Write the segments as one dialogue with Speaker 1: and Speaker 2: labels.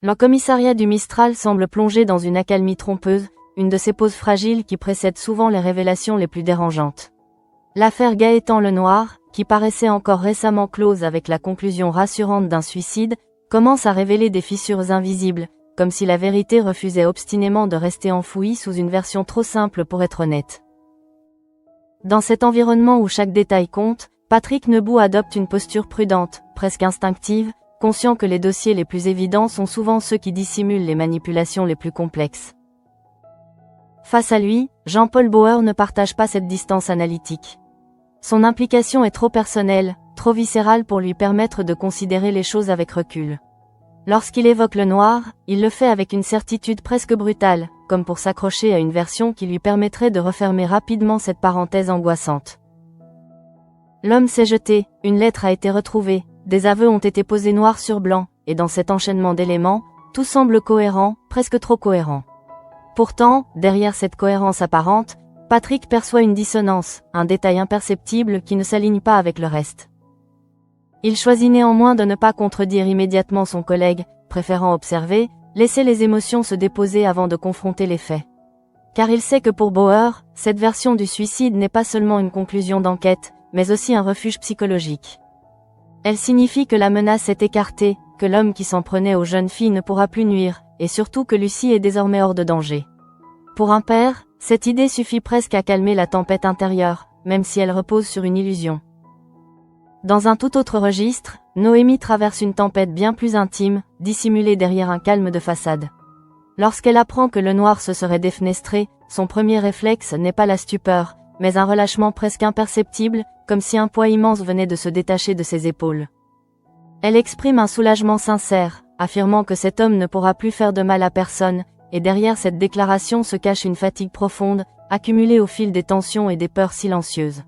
Speaker 1: Le commissariat du Mistral semble plongé dans une accalmie trompeuse, une de ces pauses fragiles qui précèdent souvent les révélations les plus dérangeantes. L'affaire Gaëtan Lenoir, qui paraissait encore récemment close avec la conclusion rassurante d'un suicide, commence à révéler des fissures invisibles, comme si la vérité refusait obstinément de rester enfouie sous une version trop simple pour être honnête. Dans cet environnement où chaque détail compte, Patrick Nebaud adopte une posture prudente, presque instinctive, conscient que les dossiers les plus évidents sont souvent ceux qui dissimulent les manipulations les plus complexes. Face à lui, Jean-Paul Bauer ne partage pas cette distance analytique. Son implication est trop personnelle, trop viscérale pour lui permettre de considérer les choses avec recul. Lorsqu'il évoque Lenoir, il le fait avec une certitude presque brutale, comme pour s'accrocher à une version qui lui permettrait de refermer rapidement cette parenthèse angoissante. L'homme s'est jeté, une lettre a été retrouvée, des aveux ont été posés noir sur blanc, et dans cet enchaînement d'éléments, tout semble cohérent, presque trop cohérent. Pourtant, derrière cette cohérence apparente, Patrick perçoit une dissonance, un détail imperceptible qui ne s'aligne pas avec le reste. Il choisit néanmoins de ne pas contredire immédiatement son collègue, préférant observer, laisser les émotions se déposer avant de confronter les faits. Car il sait que pour Bauer, cette version du suicide n'est pas seulement une conclusion d'enquête, mais aussi un refuge psychologique. Elle signifie que la menace est écartée, que l'homme qui s'en prenait aux jeunes filles ne pourra plus nuire, et surtout que Lucie est désormais hors de danger. Pour un père, cette idée suffit presque à calmer la tempête intérieure, même si elle repose sur une illusion. Dans un tout autre registre, Noémie traverse une tempête bien plus intime, dissimulée derrière un calme de façade. Lorsqu'elle apprend que Lenoir se serait défenestré, son premier réflexe n'est pas la stupeur, mais un relâchement presque imperceptible, comme si un poids immense venait de se détacher de ses épaules. Elle exprime un soulagement sincère, affirmant que cet homme ne pourra plus faire de mal à personne, et derrière cette déclaration se cache une fatigue profonde, accumulée au fil des tensions et des peurs silencieuses.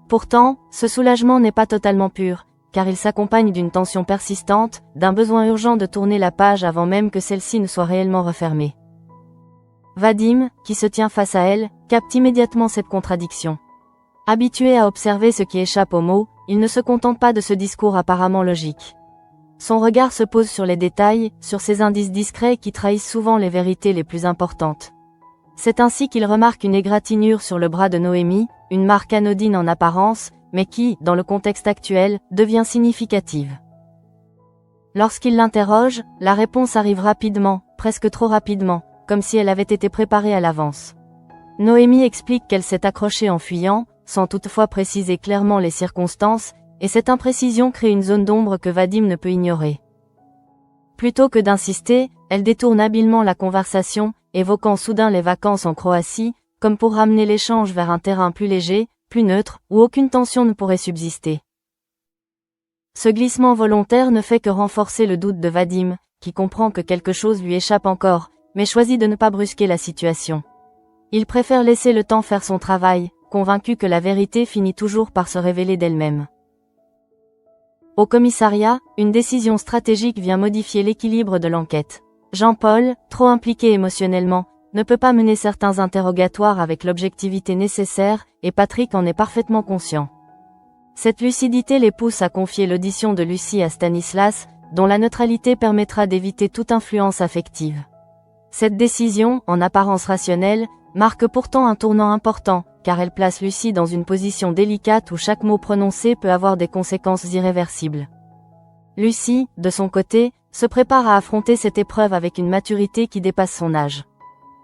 Speaker 1: Pourtant, ce soulagement n'est pas totalement pur, car il s'accompagne d'une tension persistante, d'un besoin urgent de tourner la page avant même que celle-ci ne soit réellement refermée. Vadim, qui se tient face à elle, capte immédiatement cette contradiction. Habitué à observer ce qui échappe aux mots, il ne se contente pas de ce discours apparemment logique. Son regard se pose sur les détails, sur ces indices discrets qui trahissent souvent les vérités les plus importantes. C'est ainsi qu'il remarque une égratignure sur le bras de Noémie, une marque anodine en apparence, mais qui, dans le contexte actuel, devient significative. Lorsqu'il l'interroge, la réponse arrive rapidement, presque trop rapidement, comme si elle avait été préparée à l'avance. Noémie explique qu'elle s'est accrochée en fuyant, sans toutefois préciser clairement les circonstances, et cette imprécision crée une zone d'ombre que Vadim ne peut ignorer. Plutôt que d'insister, elle détourne habilement la conversation, évoquant soudain les vacances en Croatie, comme pour ramener l'échange vers un terrain plus léger, plus neutre, où aucune tension ne pourrait subsister. Ce glissement volontaire ne fait que renforcer le doute de Vadim, qui comprend que quelque chose lui échappe encore, mais choisit de ne pas brusquer la situation. Il préfère laisser le temps faire son travail, convaincu que la vérité finit toujours par se révéler d'elle-même. Au commissariat, une décision stratégique vient modifier l'équilibre de l'enquête. Jean-Paul, trop impliqué émotionnellement, ne peut pas mener certains interrogatoires avec l'objectivité nécessaire, et Patrick en est parfaitement conscient. Cette lucidité les pousse à confier l'audition de Lucie à Stanislas, dont la neutralité permettra d'éviter toute influence affective. Cette décision, en apparence rationnelle, marque pourtant un tournant important, car elle place Lucie dans une position délicate où chaque mot prononcé peut avoir des conséquences irréversibles. Lucie, de son côté, se prépare à affronter cette épreuve avec une maturité qui dépasse son âge.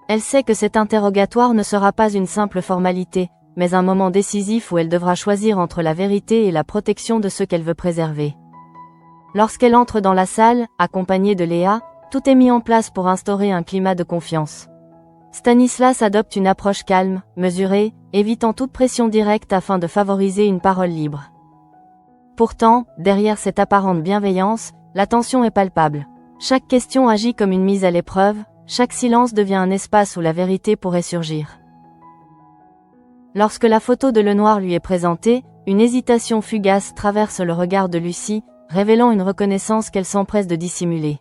Speaker 1: Elle sait que cet interrogatoire ne sera pas une simple formalité, mais un moment décisif où elle devra choisir entre la vérité et la protection de ceux qu'elle veut préserver. Lorsqu'elle entre dans la salle, accompagnée de Léa, tout est mis en place pour instaurer un climat de confiance. Stanislas adopte une approche calme, mesurée, évitant toute pression directe afin de favoriser une parole libre. Pourtant, derrière cette apparente bienveillance, la tension est palpable. Chaque question agit comme une mise à l'épreuve, chaque silence devient un espace où la vérité pourrait surgir. Lorsque la photo de Lenoir lui est présentée, une hésitation fugace traverse le regard de Lucie, révélant une reconnaissance qu'elle s'empresse de dissimuler.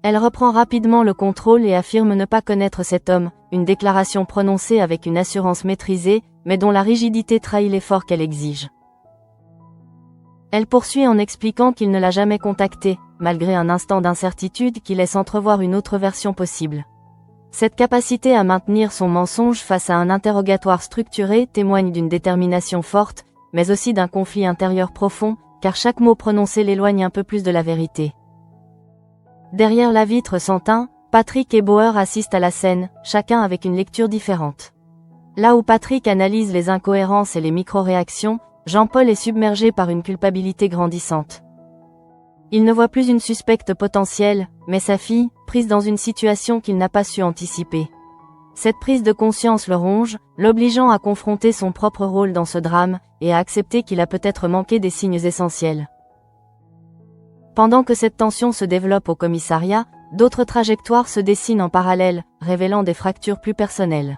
Speaker 1: Elle reprend rapidement le contrôle et affirme ne pas connaître cet homme, une déclaration prononcée avec une assurance maîtrisée, mais dont la rigidité trahit l'effort qu'elle exige. Elle poursuit en expliquant qu'il ne l'a jamais contactée, malgré un instant d'incertitude qui laisse entrevoir une autre version possible. Cette capacité à maintenir son mensonge face à un interrogatoire structuré témoigne d'une détermination forte, mais aussi d'un conflit intérieur profond, car chaque mot prononcé l'éloigne un peu plus de la vérité. Derrière la vitre sans teint, Patrick et Bauer assistent à la scène, chacun avec une lecture différente. Là où Patrick analyse les incohérences et les micro-réactions, Jean-Paul est submergé par une culpabilité grandissante. Il ne voit plus une suspecte potentielle, mais sa fille, prise dans une situation qu'il n'a pas su anticiper. Cette prise de conscience le ronge, l'obligeant à confronter son propre rôle dans ce drame, et à accepter qu'il a peut-être manqué des signes essentiels. Pendant que cette tension se développe au commissariat, d'autres trajectoires se dessinent en parallèle, révélant des fractures plus personnelles.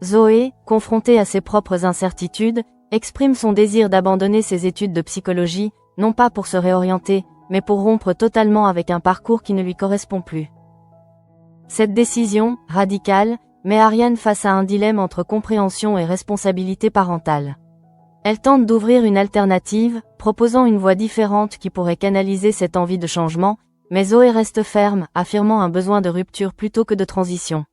Speaker 1: Zoé, confrontée à ses propres incertitudes, exprime son désir d'abandonner ses études de psychologie, non pas pour se réorienter, mais pour rompre totalement avec un parcours qui ne lui correspond plus. Cette décision, radicale, met Ariane face à un dilemme entre compréhension et responsabilité parentale. Elle tente d'ouvrir une alternative, proposant une voie différente qui pourrait canaliser cette envie de changement, mais Zoé reste ferme, affirmant un besoin de rupture plutôt que de transition.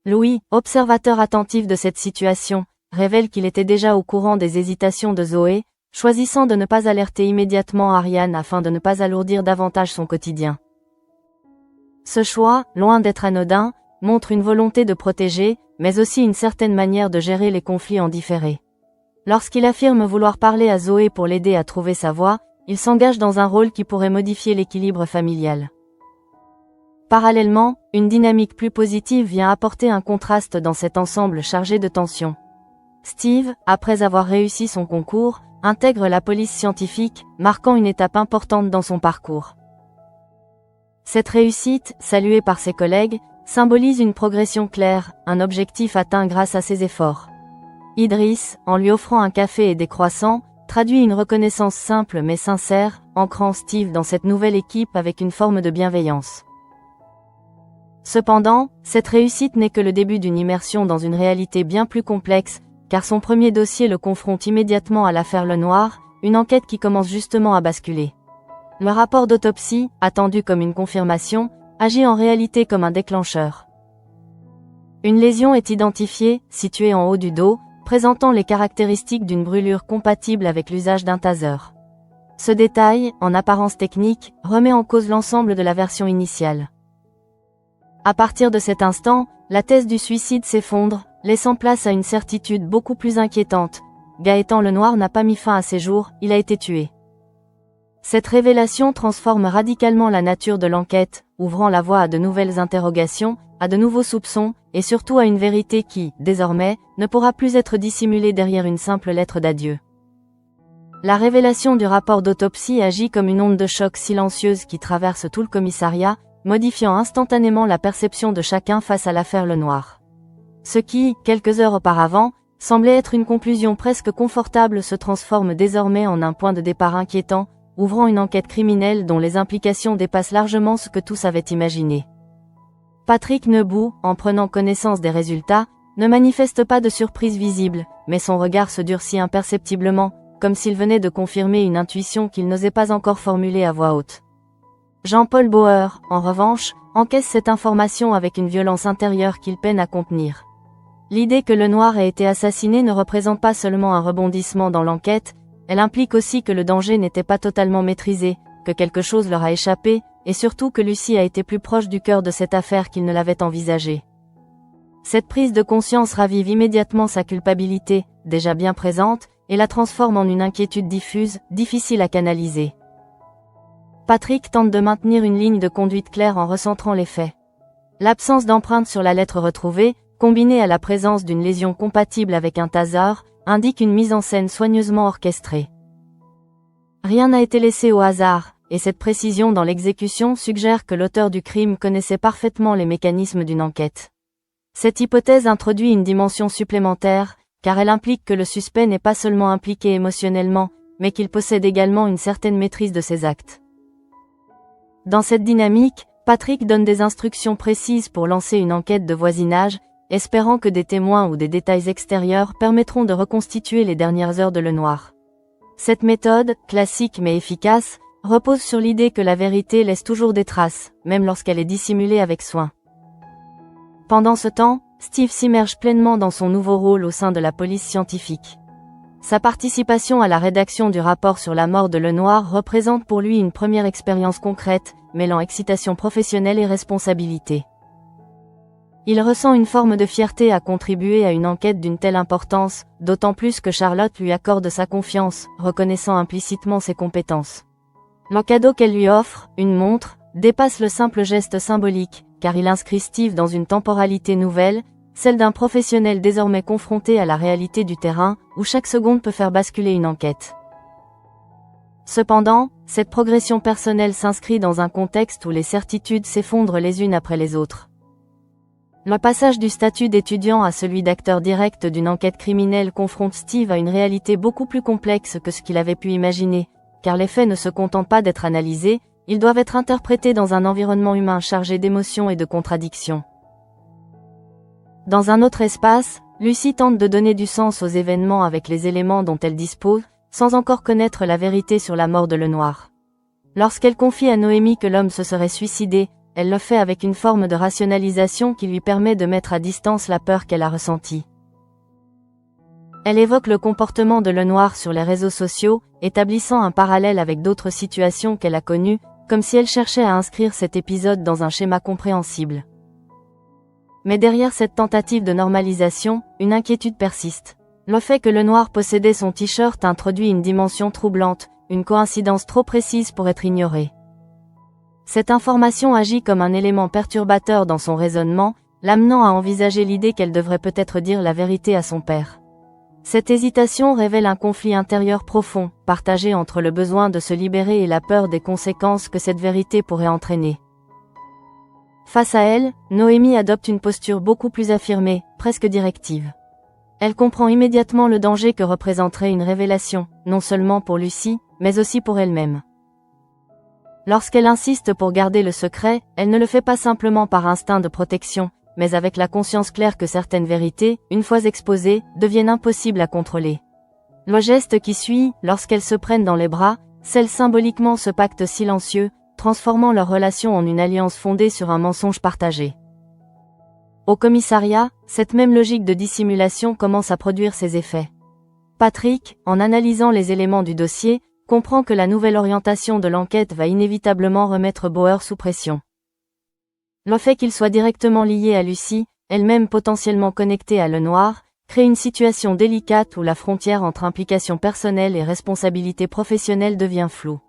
Speaker 1: Louis, observateur attentif de cette situation, révèle qu'il était déjà au courant des hésitations de Zoé, choisissant de ne pas alerter immédiatement Ariane afin de ne pas alourdir davantage son quotidien. Ce choix, loin d'être anodin, montre une volonté de protéger, mais aussi une certaine manière de gérer les conflits en différé. Lorsqu'il affirme vouloir parler à Zoé pour l'aider à trouver sa voie, il s'engage dans un rôle qui pourrait modifier l'équilibre familial. Parallèlement, une dynamique plus positive vient apporter un contraste dans cet ensemble chargé de tensions. Steve, après avoir réussi son concours, intègre la police scientifique, marquant une étape importante dans son parcours. Cette réussite, saluée par ses collègues, symbolise une progression claire, un objectif atteint grâce à ses efforts. Idriss, en lui offrant un café et des croissants, traduit une reconnaissance simple mais sincère, ancrant Steve dans cette nouvelle équipe avec une forme de bienveillance. Cependant, cette réussite n'est que le début d'une immersion dans une réalité bien plus complexe, car son premier dossier le confronte immédiatement à l'affaire Lenoir, une enquête qui commence justement à basculer. Le rapport d'autopsie, attendu comme une confirmation, agit en réalité comme un déclencheur. Une lésion est identifiée, située en haut du dos, présentant les caractéristiques d'une brûlure compatible avec l'usage d'un taser. Ce détail, en apparence technique, remet en cause l'ensemble de la version initiale. À partir de cet instant, la thèse du suicide s'effondre, laissant place à une certitude beaucoup plus inquiétante. Gaëtan Lenoir n'a pas mis fin à ses jours, il a été tué. Cette révélation transforme radicalement la nature de l'enquête, ouvrant la voie à de nouvelles interrogations, à de nouveaux soupçons, et surtout à une vérité qui, désormais, ne pourra plus être dissimulée derrière une simple lettre d'adieu. La révélation du rapport d'autopsie agit comme une onde de choc silencieuse qui traverse tout le commissariat, modifiant instantanément la perception de chacun face à l'affaire Lenoir. Ce qui, quelques heures auparavant, semblait être une conclusion presque confortable se transforme désormais en un point de départ inquiétant, ouvrant une enquête criminelle dont les implications dépassent largement ce que tous avaient imaginé. Patrick Nebout, en prenant connaissance des résultats, ne manifeste pas de surprise visible, mais son regard se durcit imperceptiblement, comme s'il venait de confirmer une intuition qu'il n'osait pas encore formuler à voix haute. Jean-Paul Bauer, en revanche, encaisse cette information avec une violence intérieure qu'il peine à contenir. L'idée que Lenoir ait été assassiné ne représente pas seulement un rebondissement dans l'enquête, elle implique aussi que le danger n'était pas totalement maîtrisé, que quelque chose leur a échappé, et surtout que Lucie a été plus proche du cœur de cette affaire qu'il ne l'avait envisagé. Cette prise de conscience ravive immédiatement sa culpabilité, déjà bien présente, et la transforme en une inquiétude diffuse, difficile à canaliser. Patrick tente de maintenir une ligne de conduite claire en recentrant les faits. L'absence d'empreinte sur la lettre retrouvée, combinée à la présence d'une lésion compatible avec un taser, indique une mise en scène soigneusement orchestrée. Rien n'a été laissé au hasard, et cette précision dans l'exécution suggère que l'auteur du crime connaissait parfaitement les mécanismes d'une enquête. Cette hypothèse introduit une dimension supplémentaire, car elle implique que le suspect n'est pas seulement impliqué émotionnellement, mais qu'il possède également une certaine maîtrise de ses actes. Dans cette dynamique, Patrick donne des instructions précises pour lancer une enquête de voisinage, espérant que des témoins ou des détails extérieurs permettront de reconstituer les dernières heures de Lenoir. Cette méthode, classique mais efficace, repose sur l'idée que la vérité laisse toujours des traces, même lorsqu'elle est dissimulée avec soin. Pendant ce temps, Steve s'immerge pleinement dans son nouveau rôle au sein de la police scientifique. Sa participation à la rédaction du rapport sur la mort de Lenoir représente pour lui une première expérience concrète, mêlant excitation professionnelle et responsabilité. Il ressent une forme de fierté à contribuer à une enquête d'une telle importance, d'autant plus que Charlotte lui accorde sa confiance, reconnaissant implicitement ses compétences. Le cadeau qu'elle lui offre, une montre, dépasse le simple geste symbolique, car il inscrit Steve dans une temporalité nouvelle, celle d'un professionnel désormais confronté à la réalité du terrain, où chaque seconde peut faire basculer une enquête. Cependant, cette progression personnelle s'inscrit dans un contexte où les certitudes s'effondrent les unes après les autres. Le passage du statut d'étudiant à celui d'acteur direct d'une enquête criminelle confronte Steve à une réalité beaucoup plus complexe que ce qu'il avait pu imaginer, car les faits ne se contentent pas d'être analysés, ils doivent être interprétés dans un environnement humain chargé d'émotions et de contradictions. Dans un autre espace, Lucy tente de donner du sens aux événements avec les éléments dont elle dispose, sans encore connaître la vérité sur la mort de Lenoir. Lorsqu'elle confie à Noémie que l'homme se serait suicidé, elle le fait avec une forme de rationalisation qui lui permet de mettre à distance la peur qu'elle a ressentie. Elle évoque le comportement de Lenoir sur les réseaux sociaux, établissant un parallèle avec d'autres situations qu'elle a connues, comme si elle cherchait à inscrire cet épisode dans un schéma compréhensible. Mais derrière cette tentative de normalisation, une inquiétude persiste. Le fait que Lenoir possédait son t-shirt introduit une dimension troublante, une coïncidence trop précise pour être ignorée. Cette information agit comme un élément perturbateur dans son raisonnement, l'amenant à envisager l'idée qu'elle devrait peut-être dire la vérité à son père. Cette hésitation révèle un conflit intérieur profond, partagé entre le besoin de se libérer et la peur des conséquences que cette vérité pourrait entraîner. Face à elle, Noémie adopte une posture beaucoup plus affirmée, presque directive. Elle comprend immédiatement le danger que représenterait une révélation, non seulement pour Lucy, mais aussi pour elle-même. Lorsqu'elle insiste pour garder le secret, elle ne le fait pas simplement par instinct de protection, mais avec la conscience claire que certaines vérités, une fois exposées, deviennent impossibles à contrôler. Le geste qui suit, lorsqu'elles se prennent dans les bras, scelle symboliquement ce pacte silencieux, transformant leur relation en une alliance fondée sur un mensonge partagé. Au commissariat, cette même logique de dissimulation commence à produire ses effets. Patrick, en analysant les éléments du dossier, comprend que la nouvelle orientation de l'enquête va inévitablement remettre Bauer sous pression. Le fait qu'il soit directement lié à Lucy, elle-même potentiellement connectée à Lenoir, crée une situation délicate où la frontière entre implication personnelle et responsabilité professionnelle devient floue.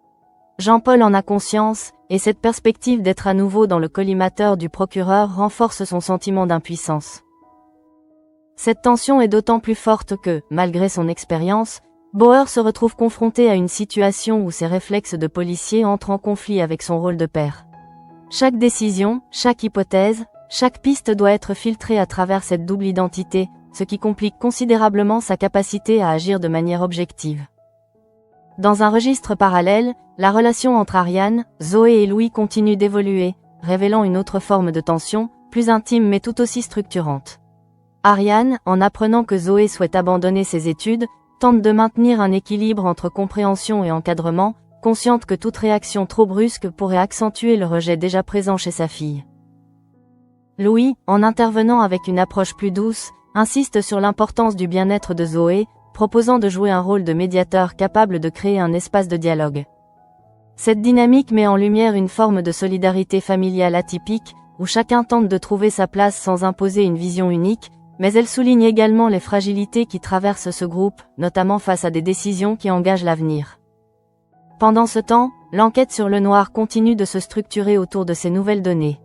Speaker 1: Jean-Paul en a conscience, et cette perspective d'être à nouveau dans le collimateur du procureur renforce son sentiment d'impuissance. Cette tension est d'autant plus forte que, malgré son expérience, Bauer se retrouve confronté à une situation où ses réflexes de policier entrent en conflit avec son rôle de père. Chaque décision, chaque hypothèse, chaque piste doit être filtrée à travers cette double identité, ce qui complique considérablement sa capacité à agir de manière objective. Dans un registre parallèle, la relation entre Ariane, Zoé et Louis continue d'évoluer, révélant une autre forme de tension, plus intime mais tout aussi structurante. Ariane, en apprenant que Zoé souhaite abandonner ses études, tente de maintenir un équilibre entre compréhension et encadrement, consciente que toute réaction trop brusque pourrait accentuer le rejet déjà présent chez sa fille. Louis, en intervenant avec une approche plus douce, insiste sur l'importance du bien-être de Zoé, proposant de jouer un rôle de médiateur capable de créer un espace de dialogue. Cette dynamique met en lumière une forme de solidarité familiale atypique, où chacun tente de trouver sa place sans imposer une vision unique, mais elle souligne également les fragilités qui traversent ce groupe, notamment face à des décisions qui engagent l'avenir. Pendant ce temps, l'enquête sur Lenoir continue de se structurer autour de ces nouvelles données.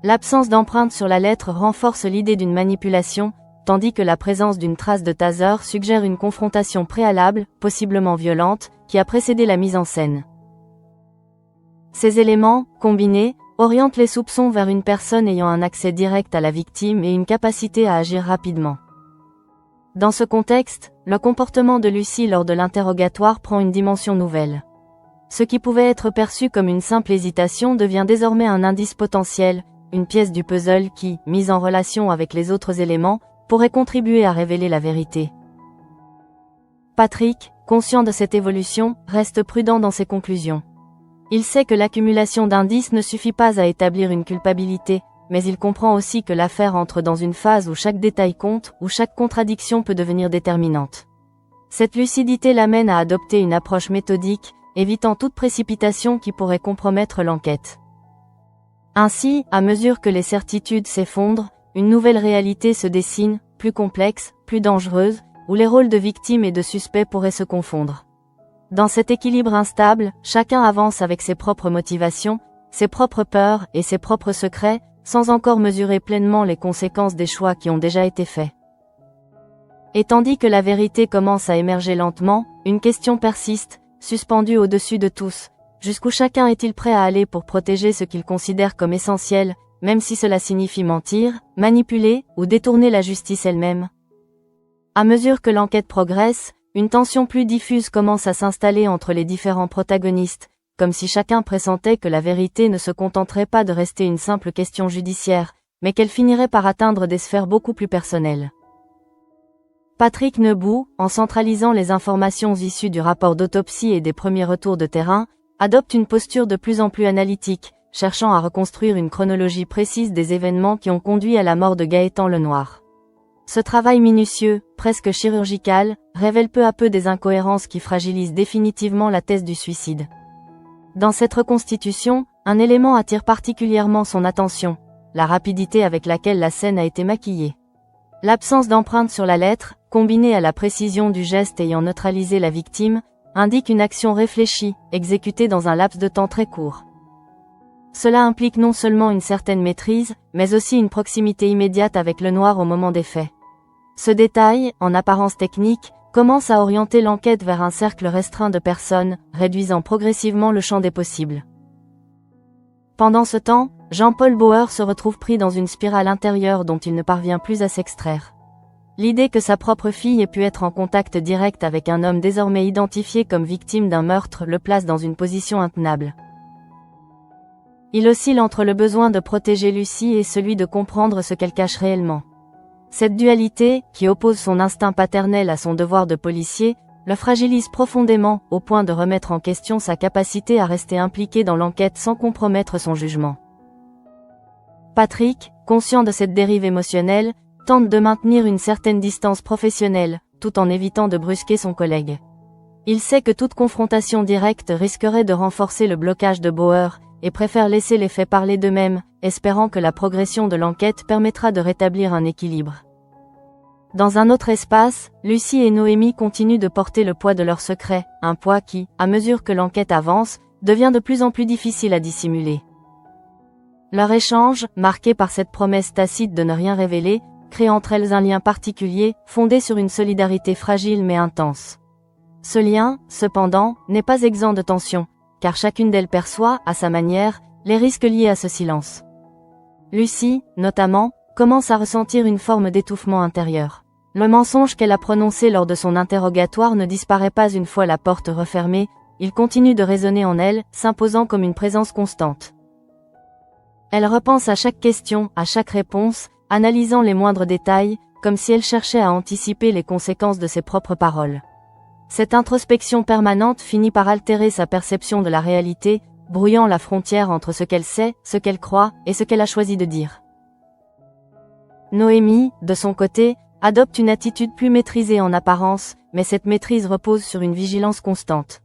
Speaker 1: L'absence d'empreinte sur la lettre renforce l'idée d'une manipulation, tandis que la présence d'une trace de taser suggère une confrontation préalable, possiblement violente, qui a précédé la mise en scène. Ces éléments, combinés, orientent les soupçons vers une personne ayant un accès direct à la victime et une capacité à agir rapidement. Dans ce contexte, le comportement de Lucy lors de l'interrogatoire prend une dimension nouvelle. Ce qui pouvait être perçu comme une simple hésitation devient désormais un indice potentiel, une pièce du puzzle qui, mise en relation avec les autres éléments, pourrait contribuer à révéler la vérité. Patrick, conscient de cette évolution, reste prudent dans ses conclusions. Il sait que l'accumulation d'indices ne suffit pas à établir une culpabilité, mais il comprend aussi que l'affaire entre dans une phase où chaque détail compte, où chaque contradiction peut devenir déterminante. Cette lucidité l'amène à adopter une approche méthodique, évitant toute précipitation qui pourrait compromettre l'enquête. Ainsi, à mesure que les certitudes s'effondrent, une nouvelle réalité se dessine, plus complexe, plus dangereuse, où les rôles de victime et de suspect pourraient se confondre. Dans cet équilibre instable, chacun avance avec ses propres motivations, ses propres peurs et ses propres secrets, sans encore mesurer pleinement les conséquences des choix qui ont déjà été faits. Et tandis que la vérité commence à émerger lentement, une question persiste, suspendue au-dessus de tous. Jusqu'où chacun est-il prêt à aller pour protéger ce qu'il considère comme essentiel, même si cela signifie mentir, manipuler ou détourner la justice elle-même? À mesure que l'enquête progresse, une tension plus diffuse commence à s'installer entre les différents protagonistes, comme si chacun pressentait que la vérité ne se contenterait pas de rester une simple question judiciaire, mais qu'elle finirait par atteindre des sphères beaucoup plus personnelles. Patrick Nebout, en centralisant les informations issues du rapport d'autopsie et des premiers retours de terrain, adopte une posture de plus en plus analytique, cherchant à reconstruire une chronologie précise des événements qui ont conduit à la mort de Gaëtan Lenoir. Ce travail minutieux, presque chirurgical, révèle peu à peu des incohérences qui fragilisent définitivement la thèse du suicide. Dans cette reconstitution, un élément attire particulièrement son attention, la rapidité avec laquelle la scène a été maquillée. L'absence d'empreinte sur la lettre, combinée à la précision du geste ayant neutralisé la victime, indique une action réfléchie, exécutée dans un laps de temps très court. Cela implique non seulement une certaine maîtrise, mais aussi une proximité immédiate avec Lenoir au moment des faits. Ce détail, en apparence technique, commence à orienter l'enquête vers un cercle restreint de personnes, réduisant progressivement le champ des possibles. Pendant ce temps, Jean-Paul Bauer se retrouve pris dans une spirale intérieure dont il ne parvient plus à s'extraire. L'idée que sa propre fille ait pu être en contact direct avec un homme désormais identifié comme victime d'un meurtre le place dans une position intenable. Il oscille entre le besoin de protéger Lucie et celui de comprendre ce qu'elle cache réellement. Cette dualité, qui oppose son instinct paternel à son devoir de policier, le fragilise profondément, au point de remettre en question sa capacité à rester impliqué dans l'enquête sans compromettre son jugement. Patrick, conscient de cette dérive émotionnelle, tente de maintenir une certaine distance professionnelle, tout en évitant de brusquer son collègue. Il sait que toute confrontation directe risquerait de renforcer le blocage de Bauer, et préfère laisser les faits parler d'eux-mêmes, espérant que la progression de l'enquête permettra de rétablir un équilibre. Dans un autre espace, Lucie et Noémie continuent de porter le poids de leur secret, un poids qui, à mesure que l'enquête avance, devient de plus en plus difficile à dissimuler. Leur échange, marqué par cette promesse tacite de ne rien révéler, crée entre elles un lien particulier, fondé sur une solidarité fragile mais intense. Ce lien, cependant, n'est pas exempt de tension, car chacune d'elles perçoit, à sa manière, les risques liés à ce silence. Lucie, notamment, commence à ressentir une forme d'étouffement intérieur. Le mensonge qu'elle a prononcé lors de son interrogatoire ne disparaît pas une fois la porte refermée, il continue de résonner en elle, s'imposant comme une présence constante. Elle repense à chaque question, à chaque réponse, analysant les moindres détails, comme si elle cherchait à anticiper les conséquences de ses propres paroles. Cette introspection permanente finit par altérer sa perception de la réalité, brouillant la frontière entre ce qu'elle sait, ce qu'elle croit, et ce qu'elle a choisi de dire. Noémie, de son côté, adopte une attitude plus maîtrisée en apparence, mais cette maîtrise repose sur une vigilance constante.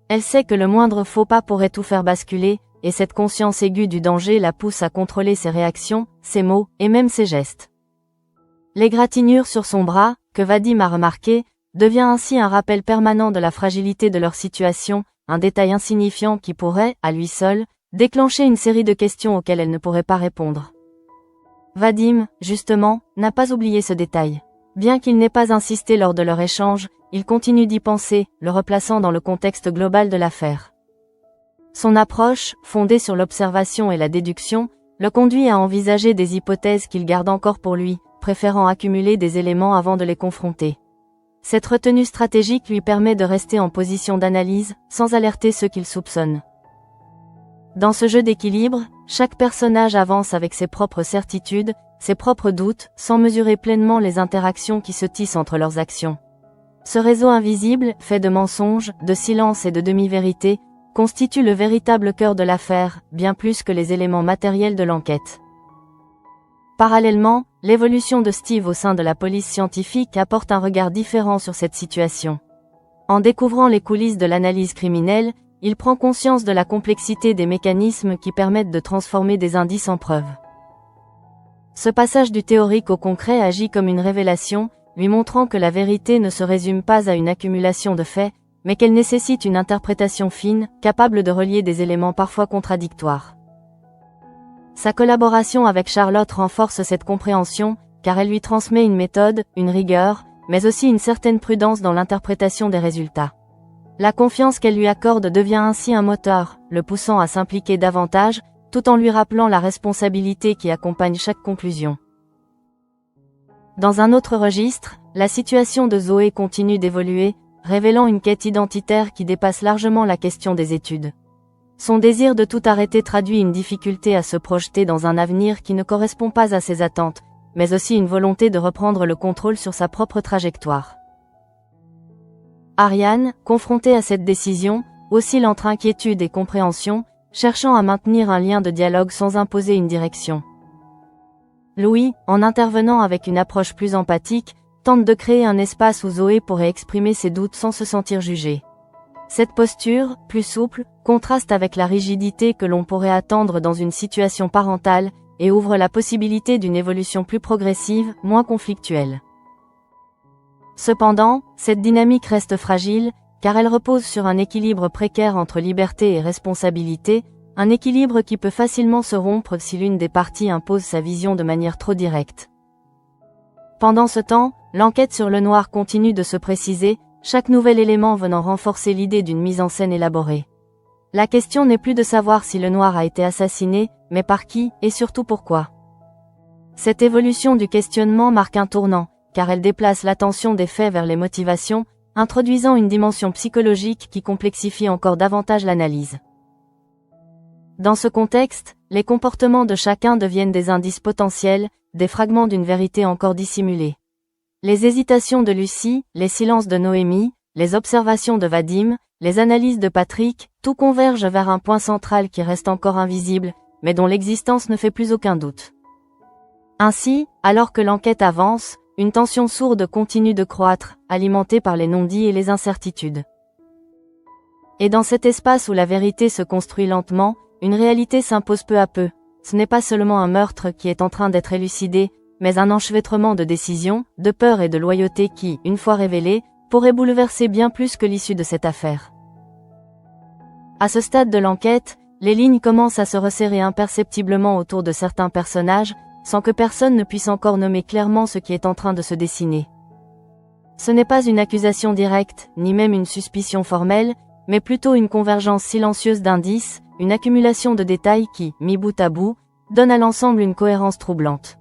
Speaker 1: Elle sait que le moindre faux pas pourrait tout faire basculer, et cette conscience aiguë du danger la pousse à contrôler ses réactions, ses mots, et même ses gestes. L'égratignure sur son bras, que Vadim a remarqué, devient ainsi un rappel permanent de la fragilité de leur situation, un détail insignifiant qui pourrait, à lui seul, déclencher une série de questions auxquelles elle ne pourrait pas répondre. Vadim, justement, n'a pas oublié ce détail. Bien qu'il n'ait pas insisté lors de leur échange, il continue d'y penser, le replaçant dans le contexte global de l'affaire. Son approche, fondée sur l'observation et la déduction, le conduit à envisager des hypothèses qu'il garde encore pour lui, préférant accumuler des éléments avant de les confronter. Cette retenue stratégique lui permet de rester en position d'analyse, sans alerter ceux qu'il soupçonne. Dans ce jeu d'équilibre, chaque personnage avance avec ses propres certitudes, ses propres doutes, sans mesurer pleinement les interactions qui se tissent entre leurs actions. Ce réseau invisible, fait de mensonges, de silences et de demi-vérités, constitue le véritable cœur de l'affaire, bien plus que les éléments matériels de l'enquête. Parallèlement, l'évolution de Steve au sein de la police scientifique apporte un regard différent sur cette situation. En découvrant les coulisses de l'analyse criminelle, il prend conscience de la complexité des mécanismes qui permettent de transformer des indices en preuves. Ce passage du théorique au concret agit comme une révélation, lui montrant que la vérité ne se résume pas à une accumulation de faits, mais qu'elle nécessite une interprétation fine, capable de relier des éléments parfois contradictoires. Sa collaboration avec Charlotte renforce cette compréhension, car elle lui transmet une méthode, une rigueur, mais aussi une certaine prudence dans l'interprétation des résultats. La confiance qu'elle lui accorde devient ainsi un moteur, le poussant à s'impliquer davantage, tout en lui rappelant la responsabilité qui accompagne chaque conclusion. Dans un autre registre, la situation de Zoé continue d'évoluer, révélant une quête identitaire qui dépasse largement la question des études. Son désir de tout arrêter traduit une difficulté à se projeter dans un avenir qui ne correspond pas à ses attentes, mais aussi une volonté de reprendre le contrôle sur sa propre trajectoire. Ariane, confrontée à cette décision, oscille entre inquiétude et compréhension, cherchant à maintenir un lien de dialogue sans imposer une direction. Louis, en intervenant avec une approche plus empathique, tente de créer un espace où Zoé pourrait exprimer ses doutes sans se sentir jugée. Cette posture, plus souple, contraste avec la rigidité que l'on pourrait attendre dans une situation parentale, et ouvre la possibilité d'une évolution plus progressive, moins conflictuelle. Cependant, cette dynamique reste fragile, car elle repose sur un équilibre précaire entre liberté et responsabilité, un équilibre qui peut facilement se rompre si l'une des parties impose sa vision de manière trop directe. Pendant ce temps, l'enquête sur le noir continue de se préciser, chaque nouvel élément venant renforcer l'idée d'une mise en scène élaborée. La question n'est plus de savoir si le noir a été assassiné, mais par qui, et surtout pourquoi. Cette évolution du questionnement marque un tournant, car elle déplace l'attention des faits vers les motivations, introduisant une dimension psychologique qui complexifie encore davantage l'analyse. Dans ce contexte, les comportements de chacun deviennent des indices potentiels, des fragments d'une vérité encore dissimulée. Les hésitations de Lucie, les silences de Noémie, les observations de Vadim, les analyses de Patrick, tout converge vers un point central qui reste encore invisible, mais dont l'existence ne fait plus aucun doute. Ainsi, alors que l'enquête avance, une tension sourde continue de croître, alimentée par les non-dits et les incertitudes. Et dans cet espace où la vérité se construit lentement, une réalité s'impose peu à peu. Ce n'est pas seulement un meurtre qui est en train d'être élucidé, mais un enchevêtrement de décisions, de peur et de loyauté qui, une fois révélé, pourrait bouleverser bien plus que l'issue de cette affaire. À ce stade de l'enquête, les lignes commencent à se resserrer imperceptiblement autour de certains personnages, sans que personne ne puisse encore nommer clairement ce qui est en train de se dessiner. Ce n'est pas une accusation directe, ni même une suspicion formelle, mais plutôt une convergence silencieuse d'indices, une accumulation de détails qui, mis bout à bout, donne à l'ensemble une cohérence troublante.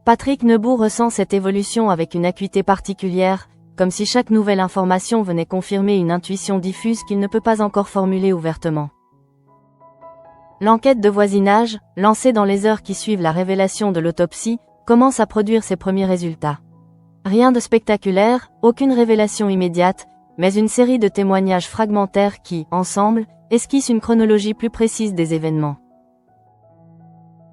Speaker 1: Patrick Nebaud ressent cette évolution avec une acuité particulière, comme si chaque nouvelle information venait confirmer une intuition diffuse qu'il ne peut pas encore formuler ouvertement. L'enquête de voisinage, lancée dans les heures qui suivent la révélation de l'autopsie, commence à produire ses premiers résultats. Rien de spectaculaire, aucune révélation immédiate, mais une série de témoignages fragmentaires qui, ensemble, esquissent une chronologie plus précise des événements.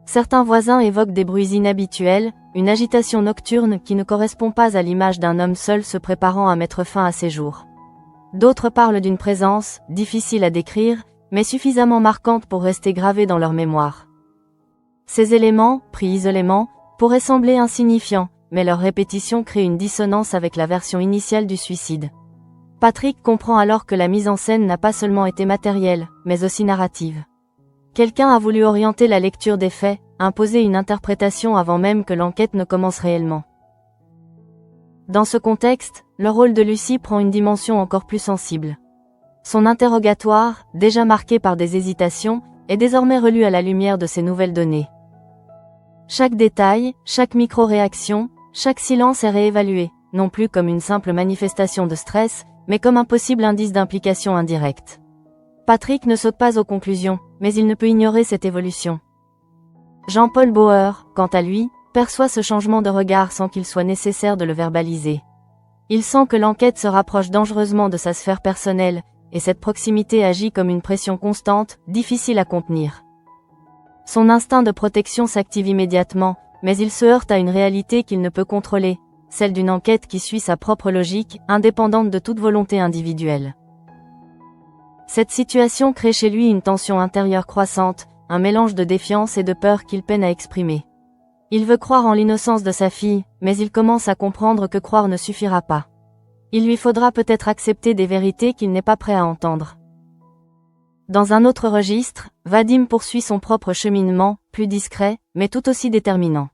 Speaker 1: Certains voisins évoquent des bruits inhabituels, une agitation nocturne qui ne correspond pas à l'image d'un homme seul se préparant à mettre fin à ses jours. D'autres parlent d'une présence, difficile à décrire, mais suffisamment marquante pour rester gravée dans leur mémoire. Ces éléments, pris isolément, pourraient sembler insignifiants, mais leur répétition crée une dissonance avec la version initiale du suicide. Patrick comprend alors que la mise en scène n'a pas seulement été matérielle, mais aussi narrative. Quelqu'un a voulu orienter la lecture des faits, imposer une interprétation avant même que l'enquête ne commence réellement. Dans ce contexte, le rôle de Lucie prend une dimension encore plus sensible. Son interrogatoire, déjà marqué par des hésitations, est désormais relu à la lumière de ces nouvelles données. Chaque détail, chaque micro-réaction, chaque silence est réévalué, non plus comme une simple manifestation de stress, mais comme un possible indice d'implication indirecte. Patrick ne saute pas aux conclusions, mais il ne peut ignorer cette évolution. Jean-Paul Bauer, quant à lui, perçoit ce changement de regard sans qu'il soit nécessaire de le verbaliser. Il sent que l'enquête se rapproche dangereusement de sa sphère personnelle, et cette proximité agit comme une pression constante, difficile à contenir. Son instinct de protection s'active immédiatement, mais il se heurte à une réalité qu'il ne peut contrôler, celle d'une enquête qui suit sa propre logique, indépendante de toute volonté individuelle. Cette situation crée chez lui une tension intérieure croissante, un mélange de défiance et de peur qu'il peine à exprimer. Il veut croire en l'innocence de sa fille, mais il commence à comprendre que croire ne suffira pas. Il lui faudra peut-être accepter des vérités qu'il n'est pas prêt à entendre. Dans un autre registre, Vadim poursuit son propre cheminement, plus discret, mais tout aussi déterminant.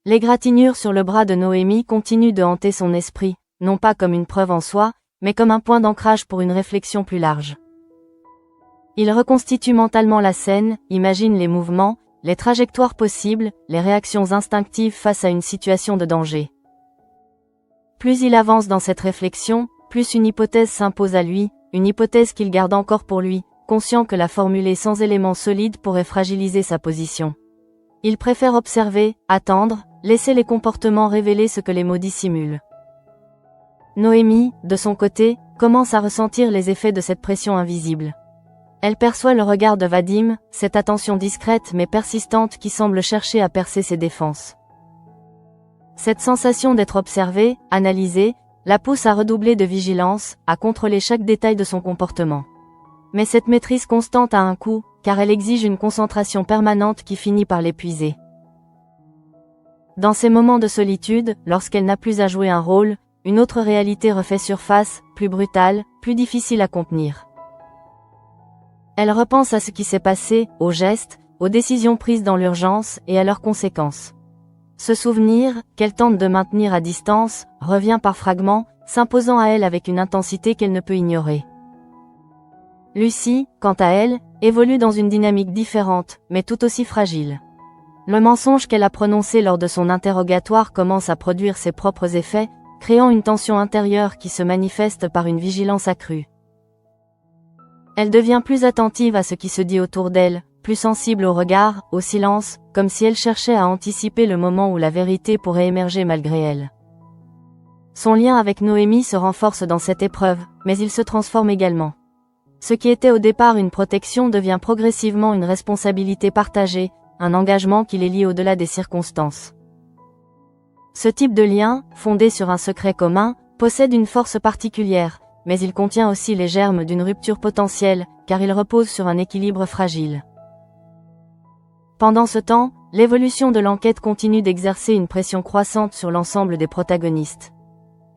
Speaker 1: L'égratignure sur le bras de Noémie continue de hanter son esprit, non pas comme une preuve en soi, mais comme un point d'ancrage pour une réflexion plus large. Il reconstitue mentalement la scène, imagine les mouvements, les trajectoires possibles, les réactions instinctives face à une situation de danger. Plus il avance dans cette réflexion, plus une hypothèse s'impose à lui, une hypothèse qu'il garde encore pour lui, conscient que la formuler sans éléments solides pourrait fragiliser sa position. Il préfère observer, attendre, laisser les comportements révéler ce que les mots dissimulent. Noémie, de son côté, commence à ressentir les effets de cette pression invisible. Elle perçoit le regard de Vadim, cette attention discrète mais persistante qui semble chercher à percer ses défenses. Cette sensation d'être observée, analysée, la pousse à redoubler de vigilance, à contrôler chaque détail de son comportement. Mais cette maîtrise constante a un coût, car elle exige une concentration permanente qui finit par l'épuiser. Dans ces moments de solitude, lorsqu'elle n'a plus à jouer un rôle, une autre réalité refait surface, plus brutale, plus difficile à contenir. Elle repense à ce qui s'est passé, aux gestes, aux décisions prises dans l'urgence et à leurs conséquences. Ce souvenir, qu'elle tente de maintenir à distance, revient par fragments, s'imposant à elle avec une intensité qu'elle ne peut ignorer. Lucie, quant à elle, évolue dans une dynamique différente, mais tout aussi fragile. Le mensonge qu'elle a prononcé lors de son interrogatoire commence à produire ses propres effets, créant une tension intérieure qui se manifeste par une vigilance accrue. Elle devient plus attentive à ce qui se dit autour d'elle, plus sensible au regard, au silence, comme si elle cherchait à anticiper le moment où la vérité pourrait émerger malgré elle. Son lien avec Noémie se renforce dans cette épreuve, mais il se transforme également. Ce qui était au départ une protection devient progressivement une responsabilité partagée, un engagement qui les lie au-delà des circonstances. Ce type de lien, fondé sur un secret commun, possède une force particulière, mais il contient aussi les germes d'une rupture potentielle, car il repose sur un équilibre fragile. Pendant ce temps, l'évolution de l'enquête continue d'exercer une pression croissante sur l'ensemble des protagonistes.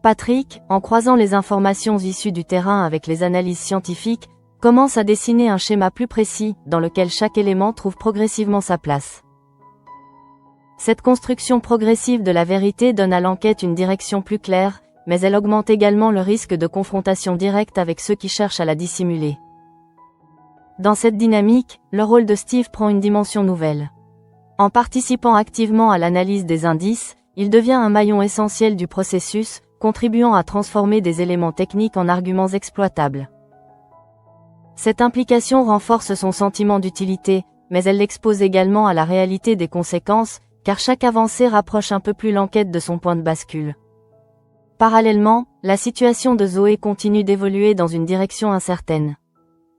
Speaker 1: Patrick, en croisant les informations issues du terrain avec les analyses scientifiques, commence à dessiner un schéma plus précis, dans lequel chaque élément trouve progressivement sa place. Cette construction progressive de la vérité donne à l'enquête une direction plus claire, mais elle augmente également le risque de confrontation directe avec ceux qui cherchent à la dissimuler. Dans cette dynamique, le rôle de Steve prend une dimension nouvelle. En participant activement à l'analyse des indices, il devient un maillon essentiel du processus, contribuant à transformer des éléments techniques en arguments exploitables. Cette implication renforce son sentiment d'utilité, mais elle l'expose également à la réalité des conséquences, car chaque avancée rapproche un peu plus l'enquête de son point de bascule. Parallèlement, la situation de Zoé continue d'évoluer dans une direction incertaine.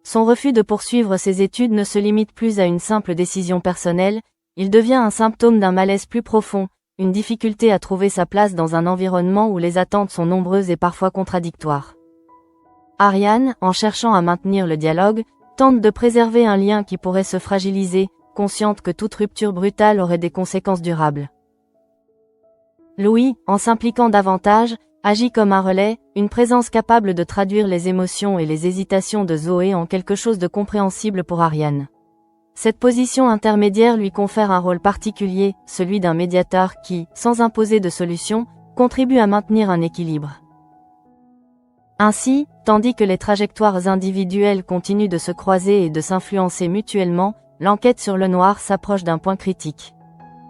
Speaker 1: Son refus de poursuivre ses études ne se limite plus à une simple décision personnelle, il devient un symptôme d'un malaise plus profond, une difficulté à trouver sa place dans un environnement où les attentes sont nombreuses et parfois contradictoires. Ariane, en cherchant à maintenir le dialogue, tente de préserver un lien qui pourrait se fragiliser, consciente que toute rupture brutale aurait des conséquences durables. Louis, en s'impliquant davantage, agit comme un relais, une présence capable de traduire les émotions et les hésitations de Zoé en quelque chose de compréhensible pour Ariane. Cette position intermédiaire lui confère un rôle particulier, celui d'un médiateur qui, sans imposer de solution, contribue à maintenir un équilibre. Ainsi, tandis que les trajectoires individuelles continuent de se croiser et de s'influencer mutuellement, l'enquête sur le noir s'approche d'un point critique.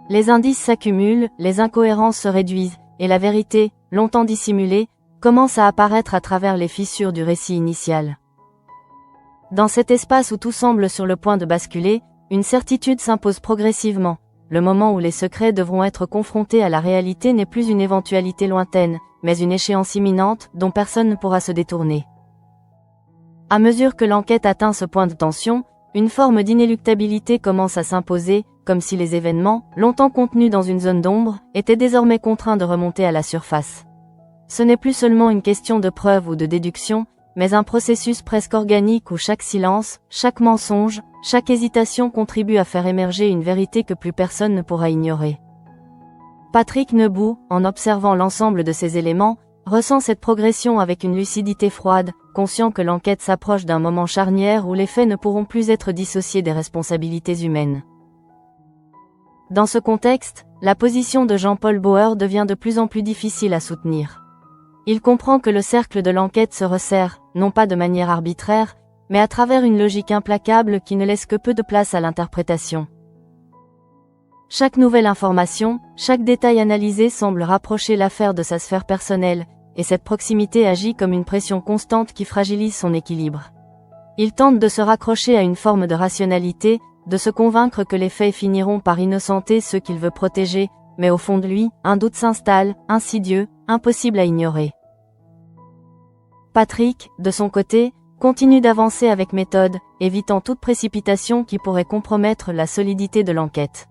Speaker 1: Les indices s'accumulent, les incohérences se réduisent, et la vérité, longtemps dissimulée, commence à apparaître à travers les fissures du récit initial. Dans cet espace où tout semble sur le point de basculer, une certitude s'impose progressivement. le moment où les secrets devront être confrontés à la réalité n'est plus une éventualité lointaine, mais une échéance imminente dont personne ne pourra se détourner. À mesure que l'enquête atteint ce point de tension, une forme d'inéluctabilité commence à s'imposer, comme si les événements, longtemps contenus dans une zone d'ombre, étaient désormais contraints de remonter à la surface. Ce n'est plus seulement une question de preuve ou de déduction, mais un processus presque organique où chaque silence, chaque mensonge, chaque hésitation contribue à faire émerger une vérité que plus personne ne pourra ignorer. Patrick Nebout, en observant l'ensemble de ces éléments, ressent cette progression avec une lucidité froide, conscient que l'enquête s'approche d'un moment charnière où les faits ne pourront plus être dissociés des responsabilités humaines. Dans ce contexte, la position de Jean-Paul Bauer devient de plus en plus difficile à soutenir. Il comprend que le cercle de l'enquête se resserre, non pas de manière arbitraire, mais à travers une logique implacable qui ne laisse que peu de place à l'interprétation. Chaque nouvelle information, chaque détail analysé semble rapprocher l'affaire de sa sphère personnelle, et cette proximité agit comme une pression constante qui fragilise son équilibre. Il tente de se raccrocher à une forme de rationalité, de se convaincre que les faits finiront par innocenter ceux qu'il veut protéger, mais au fond de lui, un doute s'installe, insidieux, impossible à ignorer. Patrick, de son côté, continue d'avancer avec méthode, évitant toute précipitation qui pourrait compromettre la solidité de l'enquête.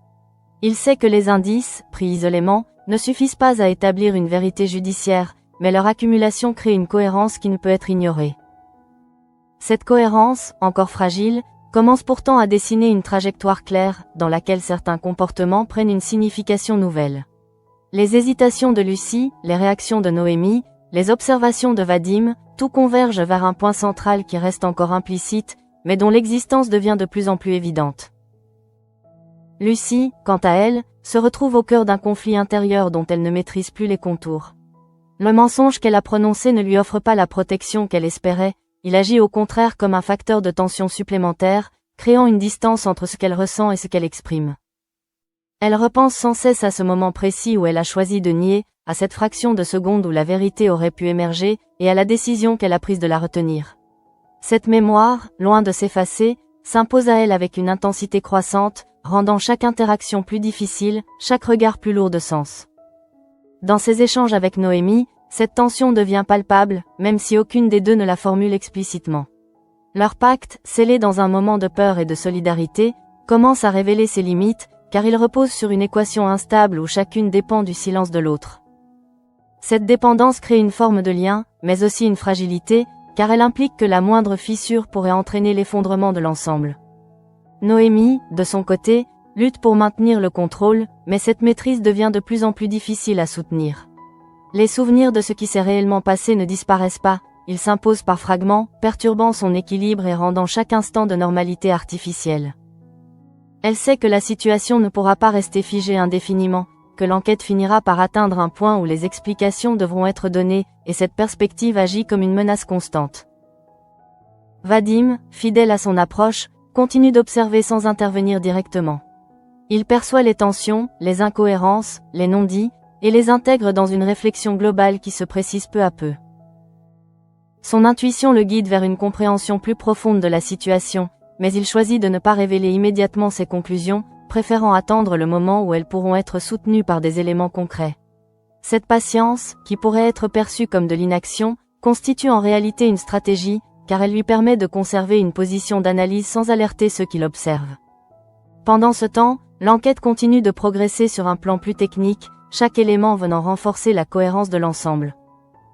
Speaker 1: Il sait que les indices, pris isolément, ne suffisent pas à établir une vérité judiciaire, mais leur accumulation crée une cohérence qui ne peut être ignorée. Cette cohérence, encore fragile, commence pourtant à dessiner une trajectoire claire, dans laquelle certains comportements prennent une signification nouvelle. Les hésitations de Lucie, les réactions de Noémie, les observations de Vadim, tout converge vers un point central qui reste encore implicite, mais dont l'existence devient de plus en plus évidente. Lucie, quant à elle, se retrouve au cœur d'un conflit intérieur dont elle ne maîtrise plus les contours. Le mensonge qu'elle a prononcé ne lui offre pas la protection qu'elle espérait, il agit au contraire comme un facteur de tension supplémentaire, créant une distance entre ce qu'elle ressent et ce qu'elle exprime. Elle repense sans cesse à ce moment précis où elle a choisi de nier, à cette fraction de seconde où la vérité aurait pu émerger, et à la décision qu'elle a prise de la retenir. Cette mémoire, loin de s'effacer, s'impose à elle avec une intensité croissante, rendant chaque interaction plus difficile, chaque regard plus lourd de sens. Dans ses échanges avec Noémie, cette tension devient palpable, même si aucune des deux ne la formule explicitement. Leur pacte, scellé dans un moment de peur et de solidarité, commence à révéler ses limites, car il repose sur une équation instable où chacune dépend du silence de l'autre. Cette dépendance crée une forme de lien, mais aussi une fragilité, car elle implique que la moindre fissure pourrait entraîner l'effondrement de l'ensemble. Noémie, de son côté, lutte pour maintenir le contrôle, mais cette maîtrise devient de plus en plus difficile à soutenir. Les souvenirs de ce qui s'est réellement passé ne disparaissent pas, ils s'imposent par fragments, perturbant son équilibre et rendant chaque instant de normalité artificielle. Elle sait que la situation ne pourra pas rester figée indéfiniment, que l'enquête finira par atteindre un point où les explications devront être données, et cette perspective agit comme une menace constante. Vadim, fidèle à son approche, continue d'observer sans intervenir directement. Il perçoit les tensions, les incohérences, les non-dits, et les intègre dans une réflexion globale qui se précise peu à peu. Son intuition le guide vers une compréhension plus profonde de la situation, mais il choisit de ne pas révéler immédiatement ses conclusions, préférant attendre le moment où elles pourront être soutenues par des éléments concrets. Cette patience, qui pourrait être perçue comme de l'inaction, constitue en réalité une stratégie, car elle lui permet de conserver une position d'analyse sans alerter ceux qui l'observent. Pendant ce temps, l'enquête continue de progresser sur un plan plus technique, chaque élément venant renforcer la cohérence de l'ensemble.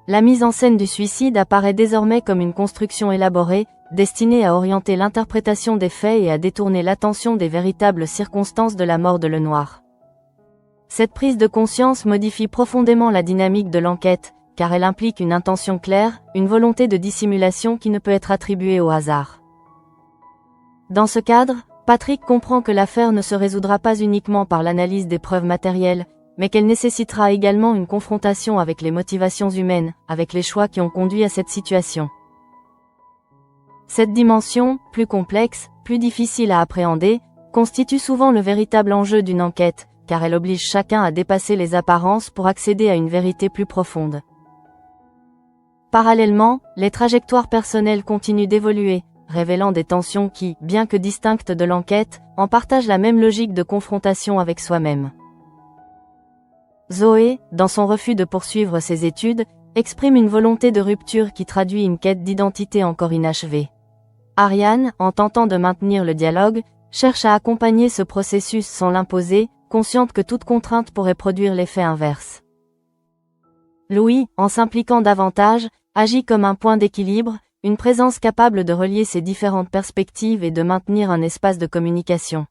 Speaker 1: La mise en scène du suicide apparaît désormais comme une construction élaborée, destinée à orienter l'interprétation des faits et à détourner l'attention des véritables circonstances de la mort de Lenoir. Cette prise de conscience modifie profondément la dynamique de l'enquête, car elle implique une intention claire, une volonté de dissimulation qui ne peut être attribuée au hasard. Dans ce cadre, Patrick comprend que l'affaire ne se résoudra pas uniquement par l'analyse des preuves matérielles, mais qu'elle nécessitera également une confrontation avec les motivations humaines, avec les choix qui ont conduit à cette situation. Cette dimension, plus complexe, plus difficile à appréhender, constitue souvent le véritable enjeu d'une enquête, car elle oblige chacun à dépasser les apparences pour accéder à une vérité plus profonde. Parallèlement, les trajectoires personnelles continuent d'évoluer, révélant des tensions qui, bien que distinctes de l'enquête, en partagent la même logique de confrontation avec soi-même. Zoé, dans son refus de poursuivre ses études, exprime une volonté de rupture qui traduit une quête d'identité encore inachevée. Ariane, en tentant de maintenir le dialogue, cherche à accompagner ce processus sans l'imposer, consciente que toute contrainte pourrait produire l'effet inverse. Louis, en s'impliquant davantage, agit comme un point d'équilibre, une présence capable de relier ces différentes perspectives et de maintenir un espace de communication.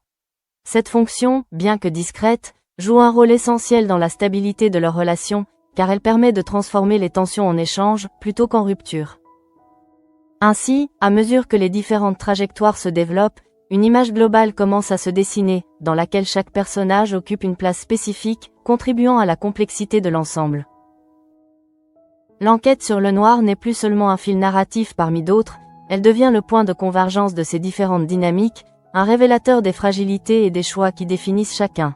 Speaker 1: Cette fonction, bien que discrète, joue un rôle essentiel dans la stabilité de leur relation, car elle permet de transformer les tensions en échange, plutôt qu'en rupture. Ainsi, à mesure que les différentes trajectoires se développent, une image globale commence à se dessiner, dans laquelle chaque personnage occupe une place spécifique, contribuant à la complexité de l'ensemble. L'enquête sur le noir n'est plus seulement un fil narratif parmi d'autres, elle devient le point de convergence de ces différentes dynamiques, un révélateur des fragilités et des choix qui définissent chacun.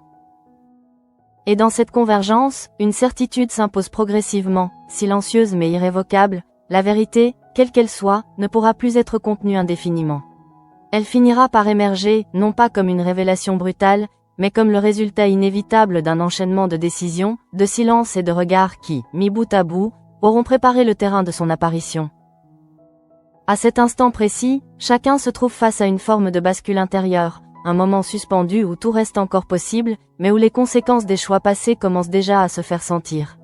Speaker 1: Et dans cette convergence, une certitude s'impose progressivement, silencieuse mais irrévocable, la vérité, quelle qu'elle soit, ne pourra plus être contenue indéfiniment. Elle finira par émerger, non pas comme une révélation brutale, mais comme le résultat inévitable d'un enchaînement de décisions, de silences et de regards qui, mis bout à bout, auront préparé le terrain de son apparition. À cet instant précis, chacun se trouve face à une forme de bascule intérieure, un moment suspendu où tout reste encore possible, mais où les conséquences des choix passés commencent déjà à se faire sentir.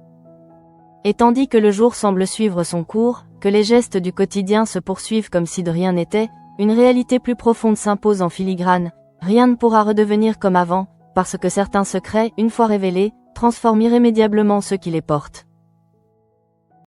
Speaker 1: Et tandis que le jour semble suivre son cours, que les gestes du quotidien se poursuivent comme si de rien n'était, une réalité plus profonde s'impose en filigrane, rien ne pourra redevenir comme avant, parce que certains secrets, une fois révélés, transforment irrémédiablement ceux qui les portent.